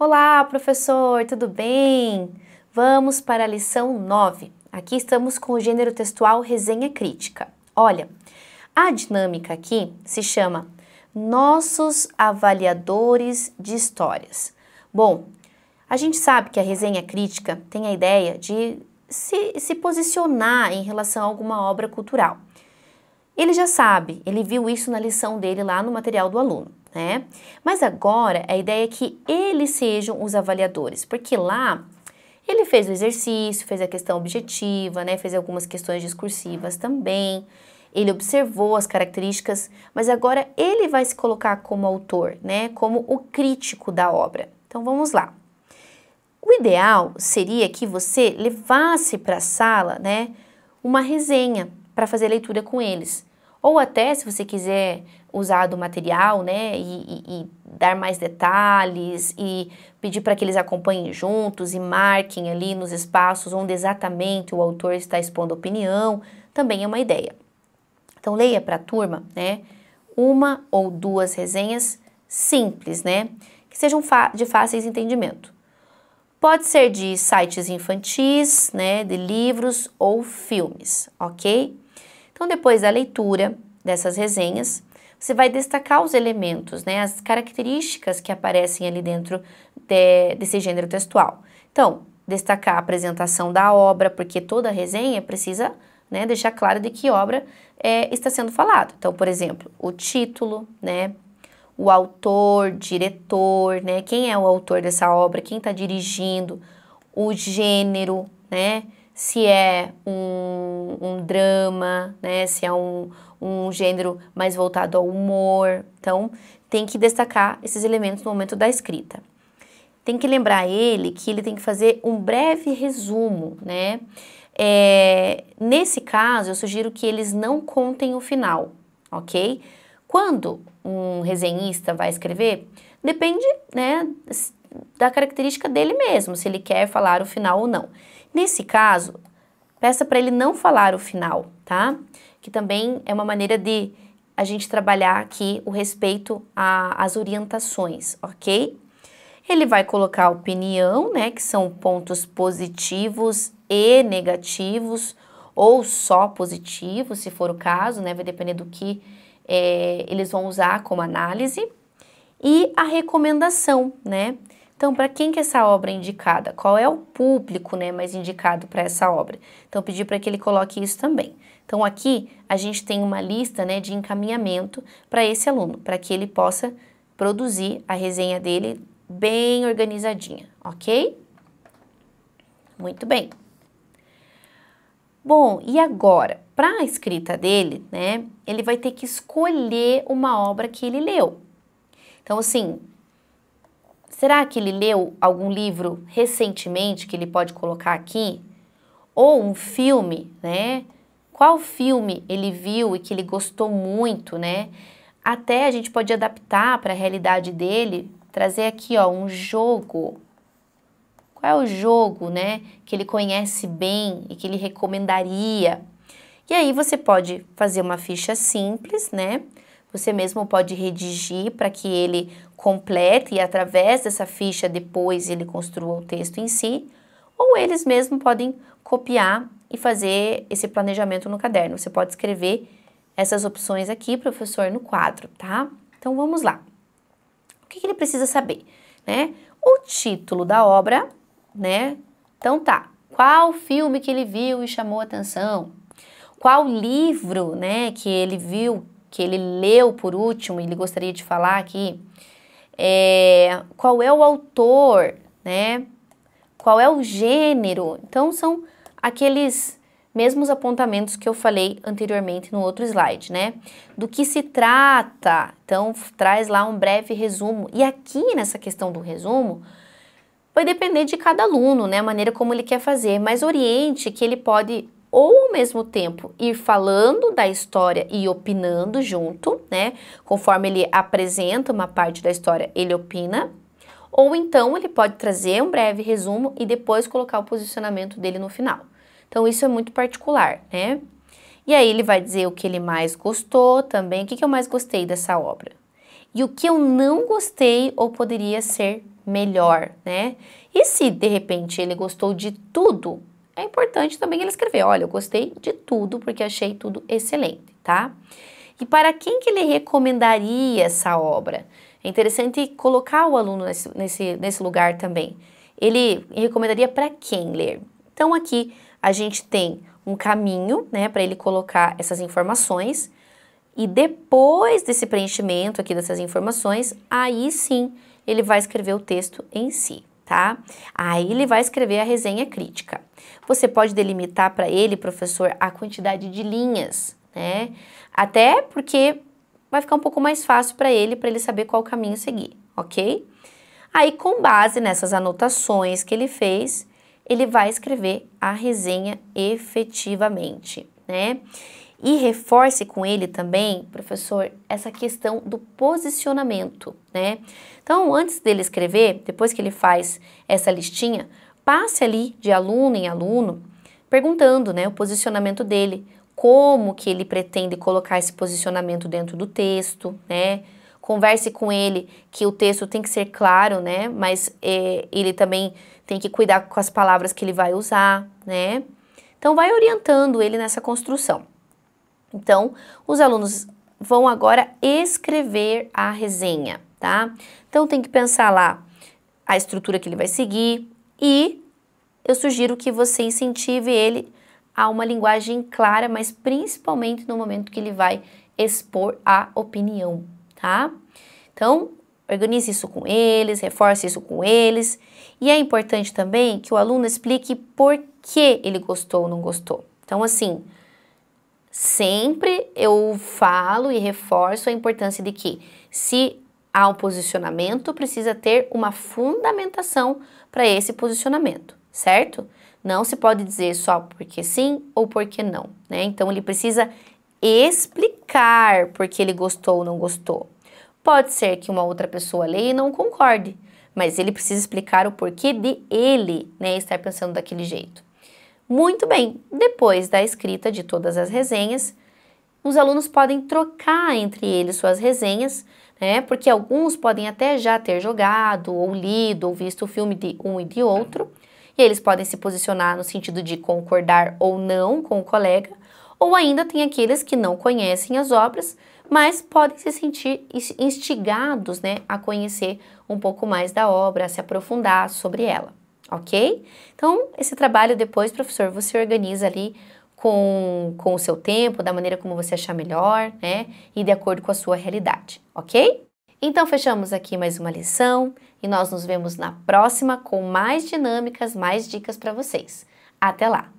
Olá, professor, tudo bem? Vamos para a lição 9. Aqui estamos com o gênero textual resenha crítica. Olha, a dinâmica aqui se chama Nossos Avaliadores de Histórias. Bom, a gente sabe que a resenha crítica tem a ideia de se posicionar em relação a alguma obra cultural. Ele já sabe, ele viu isso na lição dele lá no material do aluno, né? Mas agora a ideia é que eles sejam os avaliadores, porque lá ele fez o exercício, fez a questão objetiva, né? Fez algumas questões discursivas também, ele observou as características, mas agora ele vai se colocar como autor, né? Como o crítico da obra. Então vamos lá. O ideal seria que você levasse para a sala, né, uma resenha para fazer leitura com eles. Ou até, se você quiser usar do material, né, e dar mais detalhes e pedir para que eles acompanhem juntos e marquem ali nos espaços onde exatamente o autor está expondo a opinião, também é uma ideia. Então, leia para a turma, né, uma ou duas resenhas simples, né, que sejam de fáceis entendimento. Pode ser de sites infantis, né, de livros ou filmes, ok? Então, depois da leitura dessas resenhas, você vai destacar os elementos, né, as características que aparecem ali dentro desse gênero textual. Então, destacar a apresentação da obra, porque toda resenha precisa, né, deixar claro de que obra está sendo falado. Então, por exemplo, o título, né, o autor, diretor, né? Quem é o autor dessa obra, quem está dirigindo, o gênero, né? Se é um drama, né? Se é um gênero mais voltado ao humor. Então, tem que destacar esses elementos no momento da escrita. Tem que lembrar ele que ele tem que fazer um breve resumo, né? Nesse caso, eu sugiro que eles não contem o final, ok? Quando um resenhista vai escrever, depende, né, da característica dele mesmo, se ele quer falar o final ou não. Nesse caso, peça para ele não falar o final, tá? Que também é uma maneira de a gente trabalhar aqui o respeito às orientações, ok? Ele vai colocar a opinião, né, que são pontos positivos e negativos, ou só positivos, se for o caso, né, vai depender do que eles vão usar como análise, e a recomendação, né? Então, para quem que essa obra é indicada? Qual é o público, né, mais indicado para essa obra? Então, pedir para que ele coloque isso também. Então, aqui a gente tem uma lista, né, de encaminhamento para esse aluno, para que ele possa produzir a resenha dele bem organizadinha, ok? Muito bem. Bom, e agora, para a escrita dele, né, ele vai ter que escolher uma obra que ele leu. Então, assim, será que ele leu algum livro recentemente que ele pode colocar aqui? Ou um filme, né? Qual filme ele viu e que ele gostou muito, né? Até a gente pode adaptar para a realidade dele, trazer aqui, ó, um jogo. Qual é o jogo, né, que ele conhece bem e que ele recomendaria? E aí você pode fazer uma ficha simples, né? Você mesmo pode redigir para que ele complete e através dessa ficha depois ele construa o texto em si, ou eles mesmos podem copiar e fazer esse planejamento no caderno. Você pode escrever essas opções aqui, professor, no quadro, tá? Então vamos lá. O que ele precisa saber, né? O título da obra, né? Então tá, qual filme que ele viu e chamou a atenção? Qual livro, né, que ele viu, que ele leu por último e ele gostaria de falar aqui? Qual é o autor, né? Qual é o gênero? Então são aqueles mesmos apontamentos que eu falei anteriormente no outro slide, né? Do que se trata? Então traz lá um breve resumo. E aqui nessa questão do resumo, vai depender de cada aluno, né, a maneira como ele quer fazer, mas oriente que ele pode ou ao mesmo tempo ir falando da história e opinando junto, né, conforme ele apresenta uma parte da história, ele opina, ou então ele pode trazer um breve resumo e depois colocar o posicionamento dele no final. Então isso é muito particular, né? E aí ele vai dizer o que ele mais gostou também, o que eu mais gostei dessa obra. E o que eu não gostei ou poderia ser melhor, né? E se de repente ele gostou de tudo, é importante também ele escrever, olha, eu gostei de tudo porque achei tudo excelente, tá? E para quem que ele recomendaria essa obra? É interessante colocar o aluno nesse lugar também. Ele recomendaria para quem ler? Então aqui a gente tem um caminho, né, para ele colocar essas informações e depois desse preenchimento aqui dessas informações, aí sim ele vai escrever o texto em si, tá? Aí ele vai escrever a resenha crítica. Você pode delimitar para ele, professor, a quantidade de linhas, né? Até porque vai ficar um pouco mais fácil para ele saber qual caminho seguir, ok? Aí, com base nessas anotações que ele fez, ele vai escrever a resenha efetivamente, né? E reforce com ele também, professor, essa questão do posicionamento, né? Então, antes dele escrever, depois que ele faz essa listinha, passe ali de aluno em aluno, perguntando, né, o posicionamento dele, como que ele pretende colocar esse posicionamento dentro do texto, né? Converse com ele que o texto tem que ser claro, né? Mas ele também tem que cuidar com as palavras que ele vai usar, né? Então, vai orientando ele nessa construção. Então, os alunos vão agora escrever a resenha, tá? Então, tem que pensar lá a estrutura que ele vai seguir e eu sugiro que você incentive ele a uma linguagem clara, mas principalmente no momento que ele vai expor a opinião, tá? Então, organize isso com eles, reforce isso com eles. E é importante também que o aluno explique por que ele gostou ou não gostou. Então, assim, sempre eu falo e reforço a importância de que, se há um posicionamento, precisa ter uma fundamentação para esse posicionamento, certo? Não se pode dizer só porque sim ou porque não, né? Então, ele precisa explicar por que ele gostou ou não gostou. Pode ser que uma outra pessoa leia e não concorde, mas ele precisa explicar o porquê de ele, né, estar pensando daquele jeito. Muito bem, depois da escrita de todas as resenhas, os alunos podem trocar entre eles suas resenhas, né? Porque alguns podem até já ter jogado, ou lido, ou visto o filme de um e de outro, e eles podem se posicionar no sentido de concordar ou não com o colega, ou ainda tem aqueles que não conhecem as obras, mas podem se sentir instigados, né, a conhecer um pouco mais da obra, a se aprofundar sobre ela, ok? Então, esse trabalho depois, professor, você organiza ali com o seu tempo, da maneira como você achar melhor, né, e de acordo com a sua realidade, ok? Então, fechamos aqui mais uma lição e nós nos vemos na próxima com mais dinâmicas, mais dicas para vocês. Até lá!